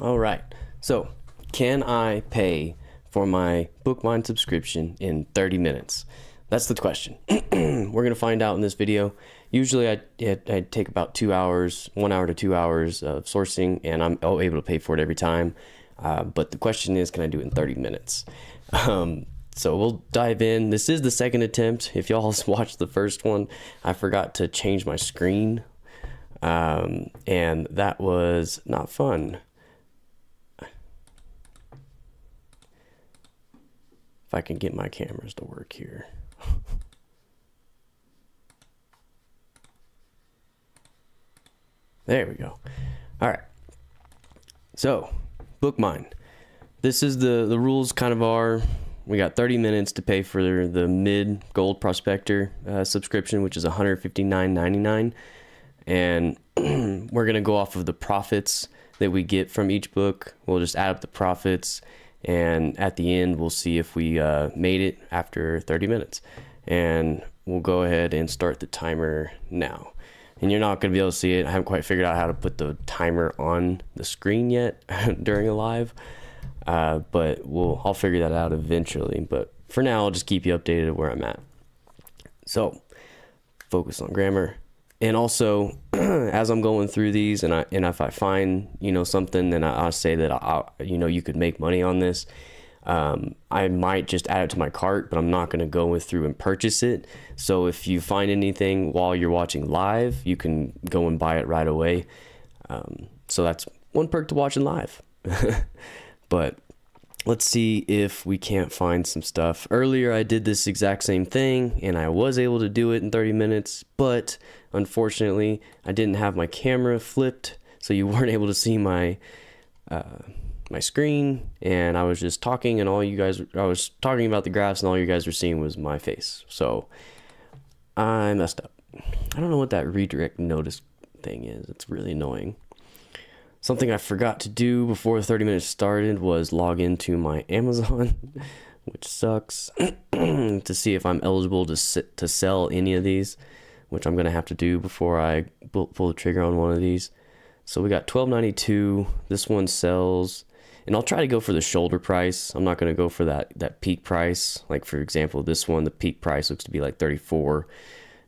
All right, so can I pay for my Bookmine subscription in 30 minutes? That's the question. We're gonna find out in this video. Usually I'd take about 2 hours, 1 hour to 2 hours of sourcing, and I'm able to pay for it every time. But the question is, can I do it in 30 minutes? So we'll dive in. This is the second attempt. If y'all watched the first one, I forgot to change my screen, and that was not fun. If I can get my cameras to work here. There we go. All right. So, Bookmine. This is the rules kind of are, we got 30 minutes to pay for the mid gold prospector subscription, which is $159.99. And we're going to go off of the profits that we get from each book. We'll just add up the profits, and at the end we'll see if we made it after 30 minutes. And we'll go ahead and start the timer now. And you're not going to be able to see it. I haven't quite figured out how to put the timer on the screen yet during a live, but I'll figure that out eventually. But for now, I'll just keep you updated where I'm at. So focus on grammar. And also, as I'm going through these, and if I find something, then I'll say that you could make money on this. I might just add it to my cart, but I'm not going to go through and purchase it. So if you find anything while you're watching live, you can go and buy it right away. So that's one perk to watching live. But let's see if we can't find some stuff. Earlier I did this exact same thing and I was able to do it in 30 minutes, but unfortunately I didn't have my camera flipped, so you weren't able to see my screen, and I was just talking, and I was talking about the graphs, and all you guys were seeing was my face. So I messed up. I don't know what that redirect notice thing is. It's really annoying. Something I forgot to do before the 30 minutes started was log into my Amazon, which sucks, to see if I'm eligible to sell any of these, which I'm gonna have to do before I pull the trigger on one of these. So we got $12.92. This one sells, and I'll try to go for the shoulder price. I'm not going to go for that peak price. Like, for example, this one, the peak price looks to be like 34,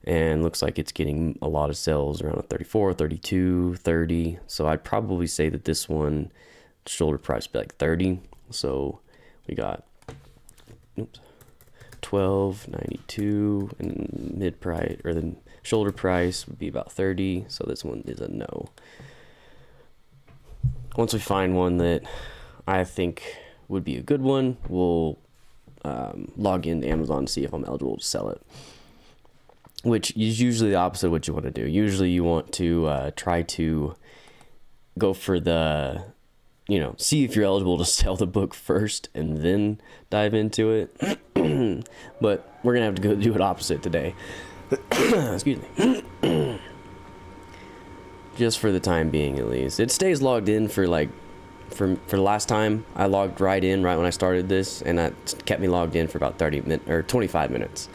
and looks like it's getting a lot of sales around a 34, 32, 30. So I'd probably say that this one, shoulder price would be like 30. So we got $12.92, and mid price, or the shoulder price would be about 30. So this one is a no. Once we find one that I think would be a good one, we'll log into Amazon and see if I'm eligible to sell it, which is usually the opposite of what you want to do. Usually you want to try to go for the, see if you're eligible to sell the book first and then dive into it. But we're going to have to go do it opposite today. Excuse me. Just for the time being, at least. It stays logged in for the last time. I logged right in right when I started this, and that kept me logged in for about 30 minutes or 25 minutes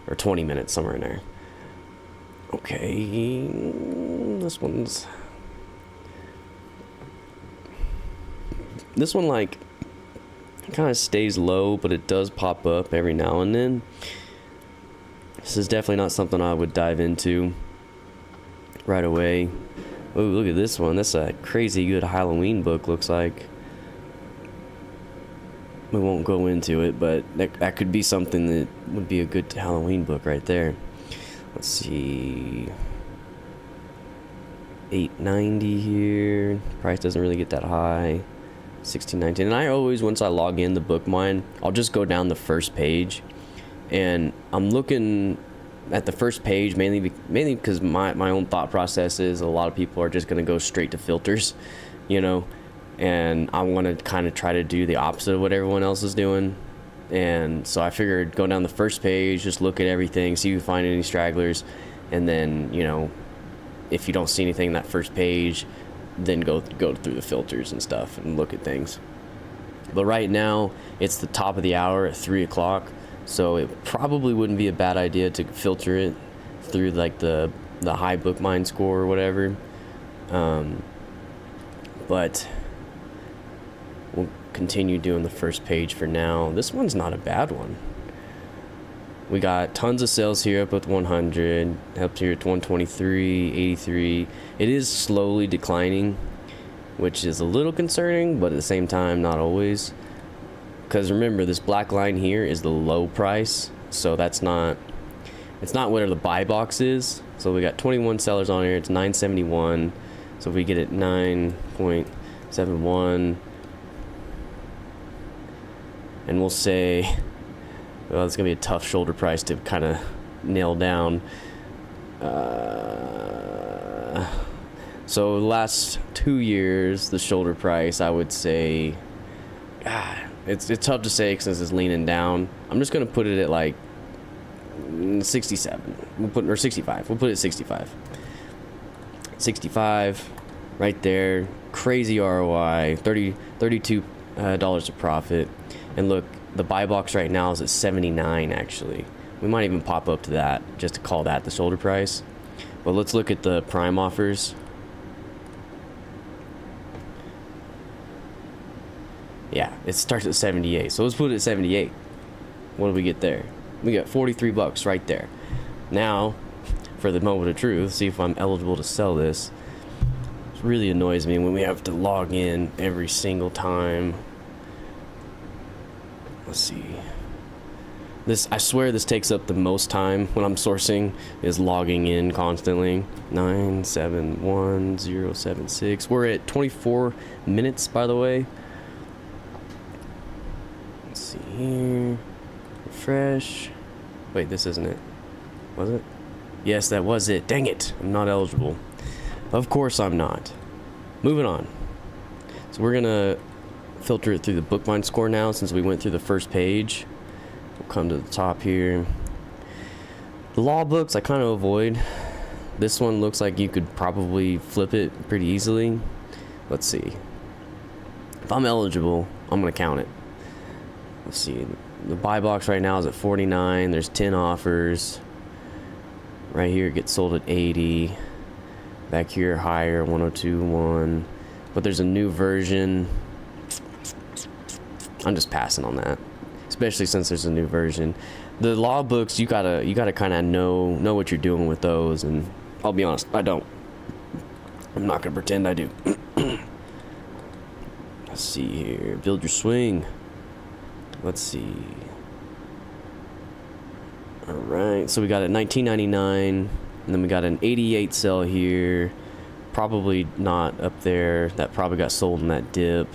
or 20 minutes, somewhere in there. Okay, this one like kind of stays low, but it does pop up every now and then. This is definitely not something I would dive into right away. Oh, look at this one. That's a crazy good Halloween book, looks like. We won't go into it, but that could be something that would be a good Halloween book right there. Let's see. $8.90 here. Price doesn't really get that high. $16.19. And I always, once I log in the Bookmine, I'll just go down the first page, and I'm looking at the first page mainly because my own thought process is a lot of people are just going to go straight to filters, and I want to kind of try to do the opposite of what everyone else is doing. And so I figured go down the first page, just look at everything, see if you find any stragglers, and then if you don't see anything in that first page, then go through the filters and stuff and look at things. But right now it's the top of the hour at 3 o'clock, so it probably wouldn't be a bad idea to filter it through like the high Bookmine score or whatever. But continue doing the first page for now. This one's not a bad one. We got tons of sales here up at 100, up here at 123, 83. It is slowly declining, which is a little concerning, but at the same time, not always. Because remember, this black line here is the low price, so it's not where the buy box is. So we got 21 sellers on here. It's 971. So if we get it 9.71, and we'll say, well, it's gonna be a tough shoulder price to kind of nail down. So the last 2 years, the shoulder price, I would say, it's tough to say since it's leaning down. I'm just gonna put it at like 67. Or 65. We'll put it at 65. 65, right there. Crazy ROI. $32 of profit. And look, the buy box right now is at 79. Actually, we might even pop up to that just to call that the shoulder price. But let's look at the prime offers. Yeah, it starts at 78. So let's put it at 78. What do we get there? We got $43 right there. Now, for the moment of truth, see if I'm eligible to sell this. It really annoys me when we have to log in every single time. Let's see. This, I swear this takes up the most time when I'm sourcing, is logging in constantly. 971076. We're at 24 minutes, by the way. Let's see here. Refresh. Wait, this isn't it. Was it? Yes, that was it. Dang it. I'm not eligible. Of course I'm not. Moving on. So we're gonna filter it through the Bookmine score now, since we went through the first page. We'll come to the top here. The law books I kind of avoid. This one looks like you could probably flip it pretty easily. Let's see. If I'm eligible, I'm gonna count it. Let's see. The buy box right now is at 49. There's 10 offers. Right here it gets sold at 80. Back here higher, 102.1. But there's a new version. I'm just passing on that, especially since there's a new version. The law books, you gotta kind of know what you're doing with those, and I'll be honest, I don't. I'm not gonna pretend I do. Let's see here. Build your swing. Let's see. All right, so we got a $19.99, and then we got an 88 sell here. Probably not up there. That probably got sold in that dip.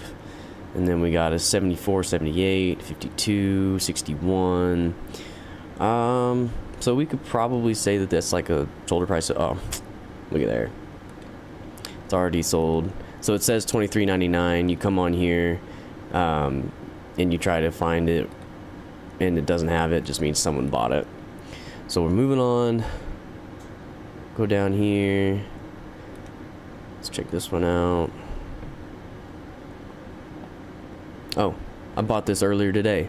And then we got a 74, 78, 52, 61. So we could probably say that that's like a shoulder price. Oh, look at there. It's already sold. So it says $23.99. You come on here, and you try to find it, and it doesn't have it. Just means someone bought it. So we're moving on. Go down here. Let's check this one out. Oh, I bought this earlier today.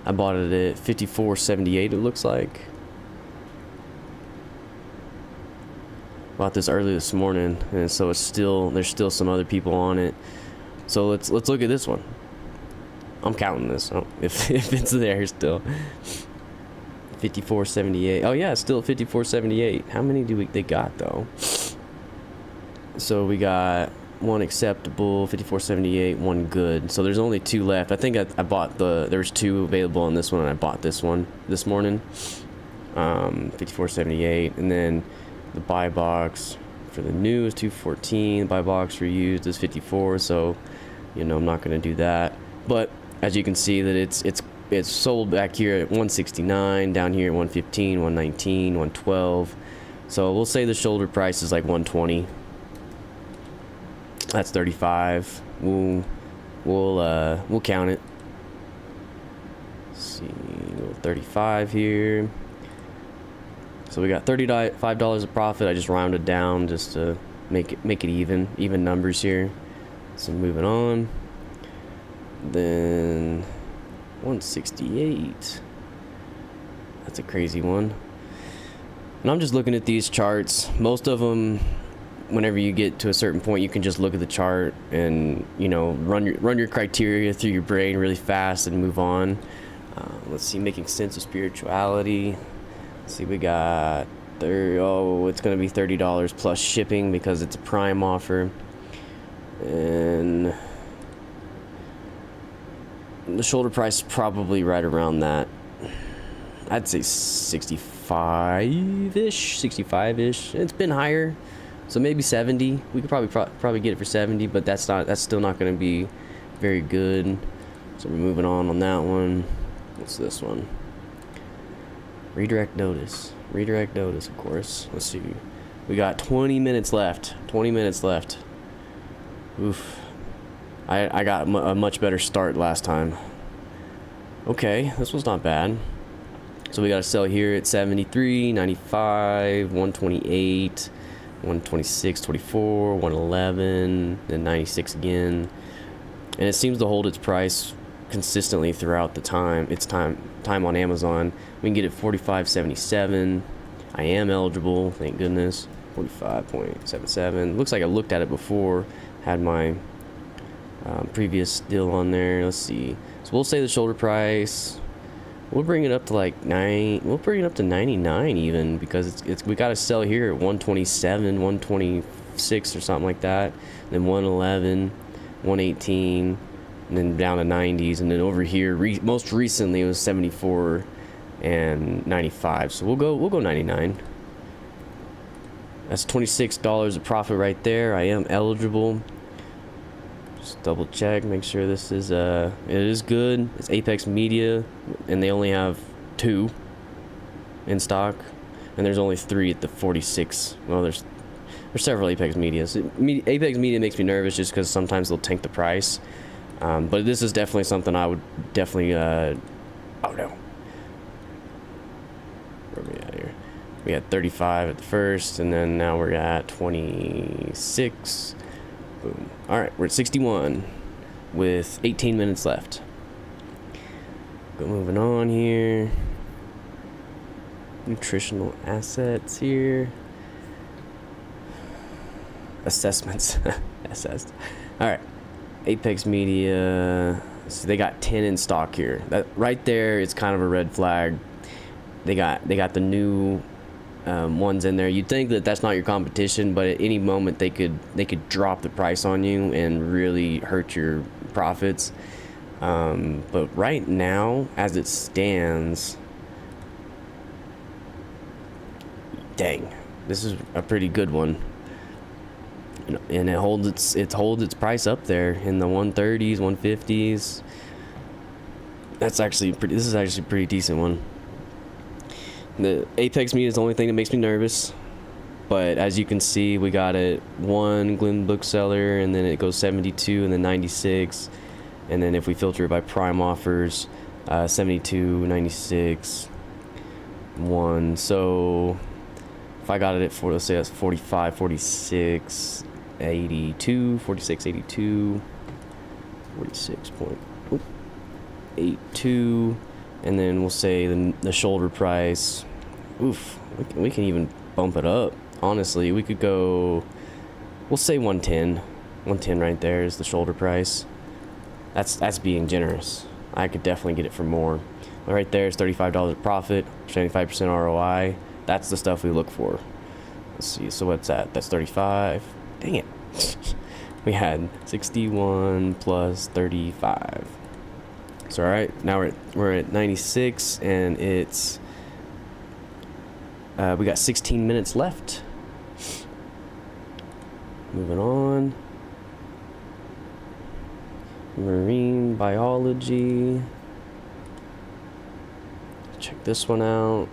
I bought it at 54.78, it looks like. Bought this early this morning, and so there's still some other people on it. So let's look at this one. I'm counting this. Oh, if it's there still. 54.78. Oh yeah, it's still 54.78. How many they got though? So we got one acceptable, 54.78, one good. So there's only two left. I think I bought there's two available on this one, and I bought this one this morning. 54.78, and then the buy box for the new is 214. Buy box for used is 54. So, I'm not going to do that. But as you can see, that it's sold back here at 169, down here at 115, 119, 112. So we'll say the shoulder price is like 120. That's 35. We'll count it. Let's see, 35 here. So we got $35 of profit. I just rounded down just to make it even numbers here. So moving on. Then 168. That's a crazy one. And I'm just looking at these charts. Most of them whenever you get to a certain point, you can just look at the chart and, you know, run your criteria through your brain really fast and move on. Let's see, making sense of spirituality. Let's see, we got it's gonna be $30 plus shipping because it's a prime offer, and the shoulder price is probably right around that. I'd say 65-ish. It's been higher, so maybe 70. We could probably get it for 70, but that's still not going to be very good. So we're moving on that one. What's this one? Redirect notice, of course. Let's see. We got 20 minutes left. 20 minutes left. Oof. I got a much better start last time. Okay, this was not bad. So we got to sell here at 73, 95, 128, 126, 24, 111, then 96 again. And it seems to hold its price consistently throughout the time. It's time on Amazon. We can get it 45.77. I am eligible, thank goodness. 45.77. Looks like I looked at it before. Had my previous deal on there. Let's see. So we'll say the shoulder price. We'll bring it up to like 9. We'll bring it up to 99 even, because we got to sell here at 127, 126 or something like that. And then 111, 118, and then down to 90s, and then over here most recently it was 74 and 95. So we'll go 99. That's $26 of profit right there. I am eligible. Just double check, make sure this is it is good. It's Apex Media, and they only have 2 in stock, and there's only 3 at the 46. Well, there's several Apex Medias. Apex Media makes me nervous just because sometimes they'll tank the price, but this is definitely something I would definitely oh no, where are we at here? We had 35 at the first, and then now we're at 26. Boom. All right, we're at 61 with 18 minutes left. Moving on here. Nutritional assets here. Assessments. Assessed. All right. Apex Media. So they got 10 in stock here. That right there is kind of a red flag. They got the new ones in there. You'd think that that's not your competition, but at any moment they could drop the price on you and really hurt your profits. But right now, as it stands, dang, this is a pretty good one, and it holds its price up there in the 130s, 150s. This is actually a pretty decent one. The Apex Media is the only thing that makes me nervous, but as you can see, we got it 1 Glen Bookseller, and then it goes 72, and then 96, and then if we filter it by prime offers, 72, 96, 1. So if I got it at let's say that's 45, 46, 82, 46, 82, 46.82. And then we'll say the shoulder price. Oof, we can even bump it up. Honestly, we could go. We'll say 110. 110 right there is the shoulder price. That's being generous. I could definitely get it for more. But right there is $35 profit, 75% ROI. That's the stuff we look for. Let's see. So what's that? That's 35. Dang it. We had 61 plus 35. So all right, now we're at 96, and it's we got 16 minutes left. Moving on. Marine biology. Check this one out.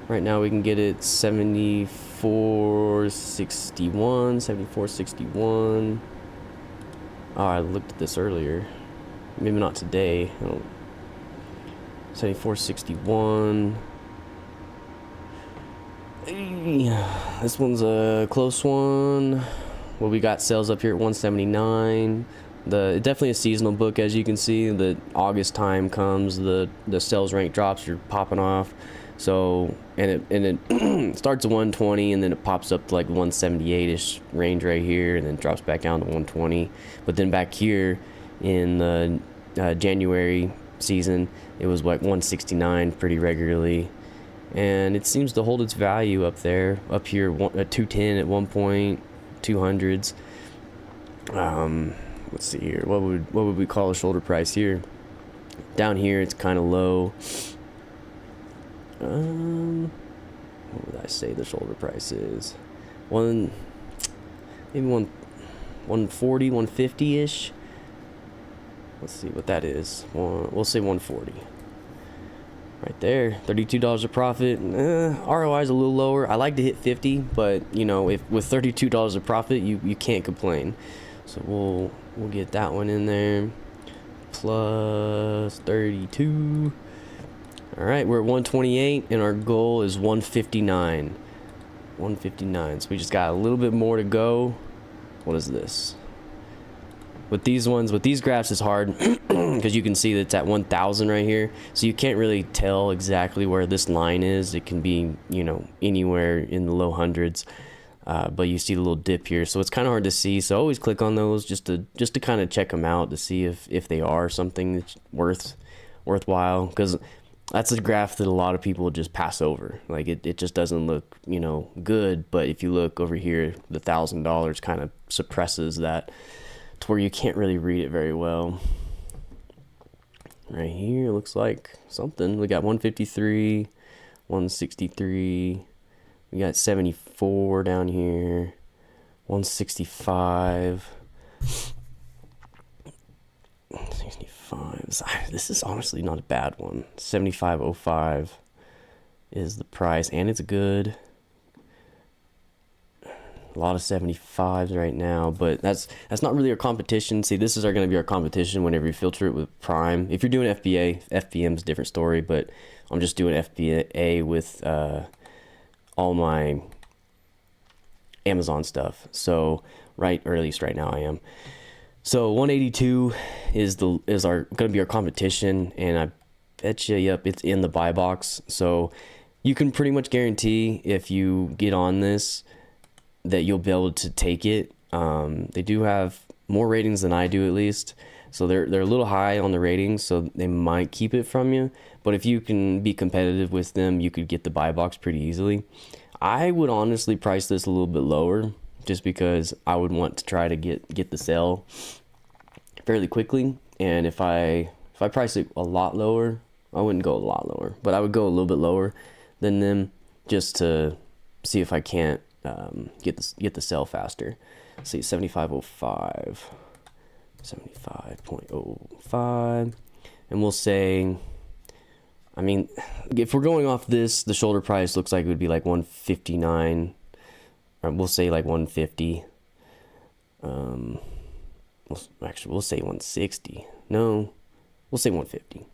Right now we can get it 74.61, 74.61. Oh, I looked at this earlier. Maybe not today. 74.61. This one's a close one. Well, we got sales up here at 179. Definitely a seasonal book, as you can see. The August time comes, the sales rank drops. You're popping off. So it starts at 120 and then it pops up to like 178ish range right here, and then drops back down to 120. But then back here in the January season, it was like 169 pretty regularly, and it seems to hold its value up there. Up here at 210 at one point, 200s. Let's see here. What would we call a shoulder price here? Down here, it's kind of low. What would I say the shoulder price is? Maybe 140, 150 ish. Let's see what that is. We'll say 140. Right there, $32 of profit. ROI is a little lower. I like to hit 50, but you know, if with $32 of profit, you can't complain. So we'll get that one in there. Plus 32. All right, we're at 128, and our goal is 159. 159. So we just got a little bit more to go. What is this? With these graphs, it's hard because you can see that it's at 1,000 right here. So you can't really tell exactly where this line is. It can be, you know, anywhere in the low hundreds. But you see the little dip here, so it's kind of hard to see. So always click on those just to kind of check them out to see if they are something that's worthwhile. Because that's a graph that a lot of people just pass over. Like it just doesn't look, you know, good. But if you look over here, the $1,000 kind of suppresses that to where you can't really read it very well. Right here looks like something. We got 153, 163. We got 74 down here, 165. 65. This is honestly not a bad one. 75.05 is the price, and it's good. A lot of 75s right now, but that's not really our competition. See, this is going to be our competition whenever you filter it with Prime. If you're doing FBA, FBM is a different story, but I'm just doing FBA with all my Amazon stuff. So or at least right now I am. So 182 is going to be our competition, and I bet you, yep, it's in the buy box. So you can pretty much guarantee if you get on this that you'll be able to take it. They do have more ratings than I do, at least. So they're a little high on the ratings, so they might keep it from you. But if you can be competitive with them, you could get the buy box pretty easily. I would honestly price this a little bit lower, just because I would want to try to get the sale fairly quickly. And if I price it a lot lower, I wouldn't go a lot lower, but I would go a little bit lower than them just to see if I can't get the sale faster. Let's see, 75.05, 75.05, and we'll say, I mean, if we're going off this, the shoulder price looks like it would be like 159, or we'll say like 150. We'll say 160. No, we'll say 150.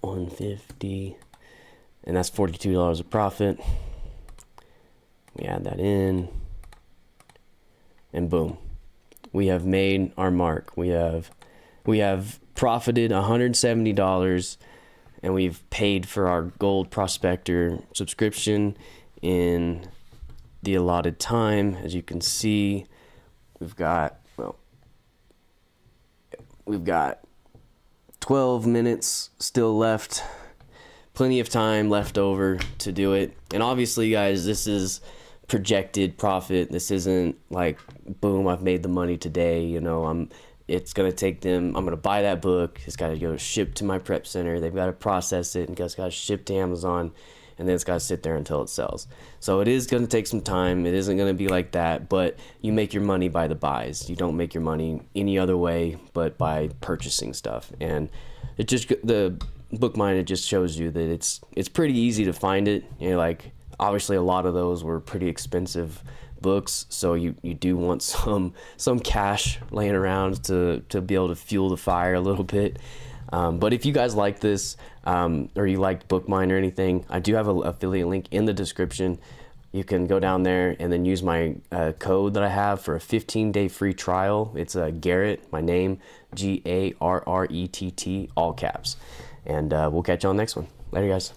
150, and that's $42 of profit. We add that in, and boom, we have made our mark. We have profited $170, and we've paid for our Gold Prospector subscription in the allotted time. As you can see, we've got 12 minutes still left. Plenty of time left over to do it. And obviously, guys, this is projected profit. This isn't like, boom, I've made the money today. You know, it's going to take them, I'm going to buy that book. It's got to go ship to my prep center. They've got to process it, and it's got to ship to Amazon, and then it's got to sit there until it sells. So it is going to take some time. It isn't going to be like that, but you make your money by the buys. You don't make your money any other way but by purchasing stuff. And it just, the Bookmine, it just shows you that it's pretty easy to find it. You know, like, obviously a lot of those were pretty expensive books, so you do want some cash laying around to be able to fuel the fire a little bit. But if you guys like this, or you liked Bookmine or anything, I do have an affiliate link in the description. You can go down there and then use my code that I have for a 15-day free trial. It's Garrett, my name, GARRETT, all caps. And we'll catch you on the next one. Later, guys.